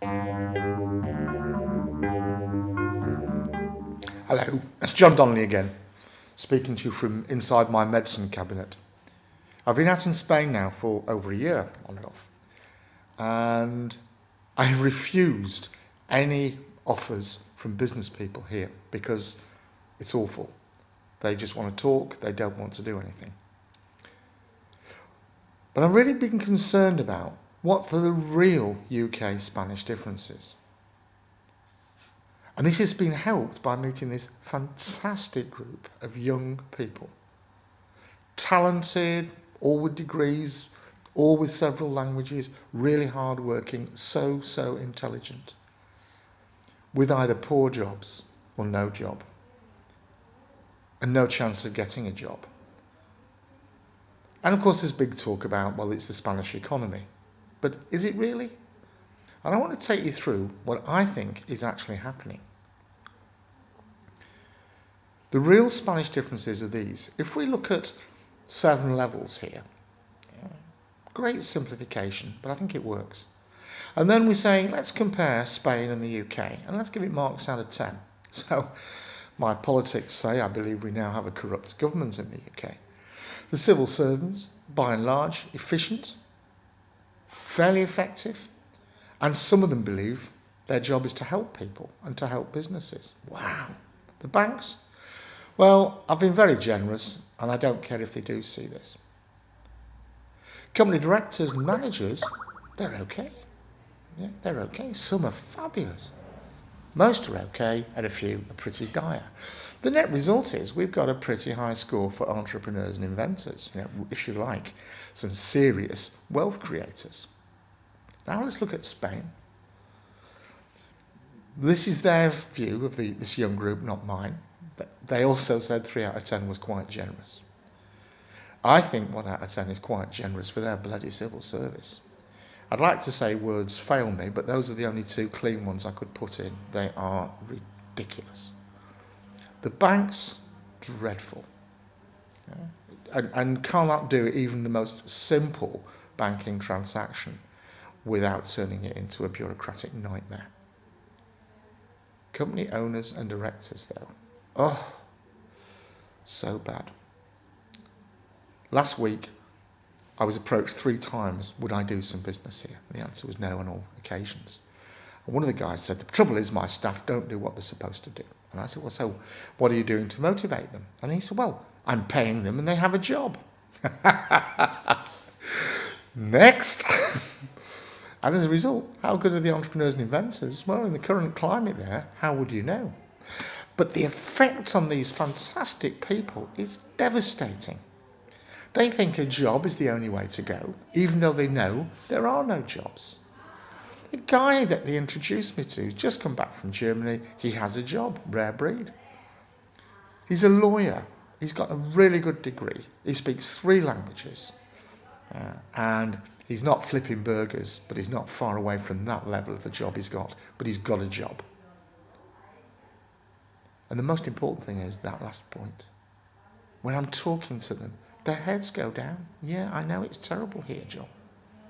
Hello, it's John Donnelly again, speaking to you from inside my medicine cabinet. I've been out in Spain now for over a year, on and off, and I have refused any offers from business people here because it's awful. They just want to talk, they don't want to do anything. But I've really been concerned about what the real UK-Spanish difference is. And this has been helped by meeting this fantastic group of young people. Talented, all with degrees, all with several languages, really hard-working, so intelligent, with either poor jobs or no job, and no chance of getting a job. And of course there's big talk about, well, it's the Spanish economy. But is it really? And I want to take you through what I think is actually happening. The real Spanish differences are these. If we look at 7 levels here, great simplification, but I think it works. And then we say, let's compare Spain and the UK, and let's give it marks out of 10. So my politics say I believe we now have a corrupt government in the UK. The civil servants, by and large, efficient, fairly effective, and some of them believe their job is to help people and to help businesses. Wow. The banks? Well, I've been very generous, and I don't care if they do see this. Company directors and managers, they're okay. Yeah, they're okay. Some are fabulous. Most are okay, and a few are pretty dire. The net result is we've got a pretty high score for entrepreneurs and inventors, if you like, some serious wealth creators. Now let's look at Spain. This is their view of this young group, not mine. They also said 3 out of 10 was quite generous. I think 1 out of 10 is quite generous for their bloody civil service. I'd like to say words fail me, but those are the only 2 clean ones I could put in. They are ridiculous. The banks, dreadful. And cannot do even the most simple banking transaction without turning it into a bureaucratic nightmare. Company owners and directors, though. Oh, so bad. Last week, I was approached 3 times, would I do some business here? The answer was no on all occasions. And one of the guys said, the trouble is my staff don't do what they're supposed to do. And I said, well, so what are you doing to motivate them? And he said, well, I'm paying them and they have a job. Next. And as a result, how good are the entrepreneurs and inventors? Well, in the current climate there, how would you know? But the effect on these fantastic people is devastating. They think a job is the only way to go, even though they know there are no jobs. The guy that they introduced me to has just come back from Germany. He has a job, rare breed. He's a lawyer. He's got a really good degree. He speaks 3 languages. And he's not flipping burgers, but he's not far away from that level of the job he's got. But he's got a job. And the most important thing is that last point. When I'm talking to them, their heads go down. Yeah, I know it's terrible here, John.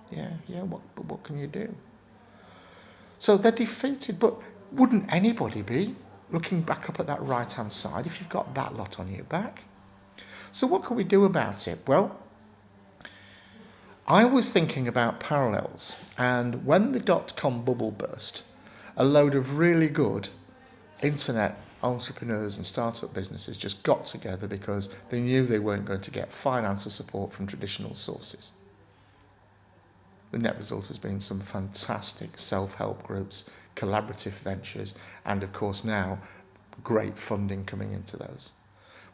Yeah, but what can you do? So they're defeated, but wouldn't anybody be looking back up at that right-hand side if you've got that lot on your back? So what can we do about it? Well, I was thinking about parallels, and when the dot-com bubble burst, a load of really good internet entrepreneurs and startup businesses just got together because they knew they weren't going to get financial support from traditional sources. The net result has been some fantastic self-help groups, collaborative ventures, and of course now great funding coming into those.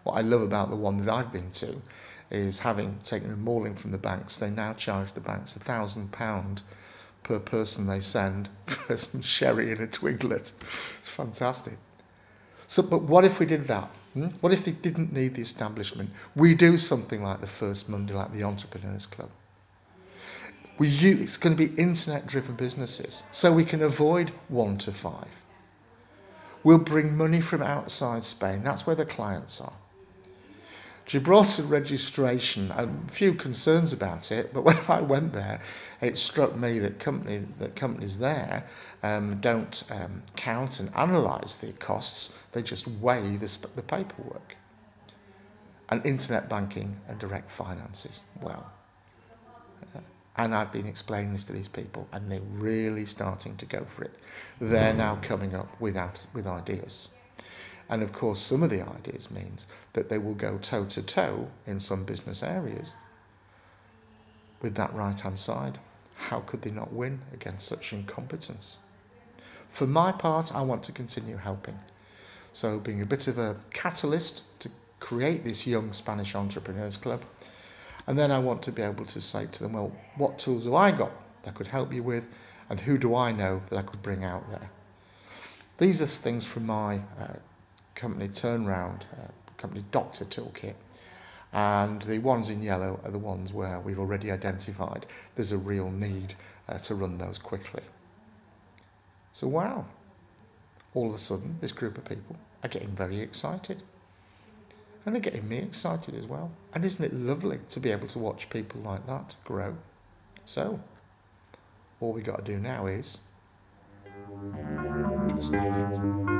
What I love about the one that I've been to is, having taken a mauling from the banks, they now charge the banks £1,000 per person they send for some sherry and a twiglet. It's fantastic. So, but what if we did that? What if they didn't need the establishment? We do something like the first Monday, like the Entrepreneurs Club. It's going to be internet-driven businesses, so we can avoid 1 to 5. We'll bring money from outside Spain. That's where the clients are. Gibraltar registration, a few concerns about it, but when I went there, it struck me that companies there don't count and analyse the costs, they just weigh the paperwork. And internet banking and direct finances, well. And I've been explaining this to these people, and they're really starting to go for it. They're now coming up with ideas. And of course, some of the ideas means that they will go toe-to-toe in some business areas with that right-hand side. How could they not win against such incompetence? For my part, I want to continue helping. So being a bit of a catalyst to create this young Spanish entrepreneurs club. And then I want to be able to say to them, well, what tools have I got that could help you with, and who do I know that I could bring out there? These are things from my company turnaround, company doctor toolkit. And the ones in yellow are the ones where we've already identified there's a real need to run those quickly. So wow, all of a sudden this group of people are getting very excited. And they're getting me excited as well. And isn't it lovely to be able to watch people like that grow? So, all we got to do now is just do it.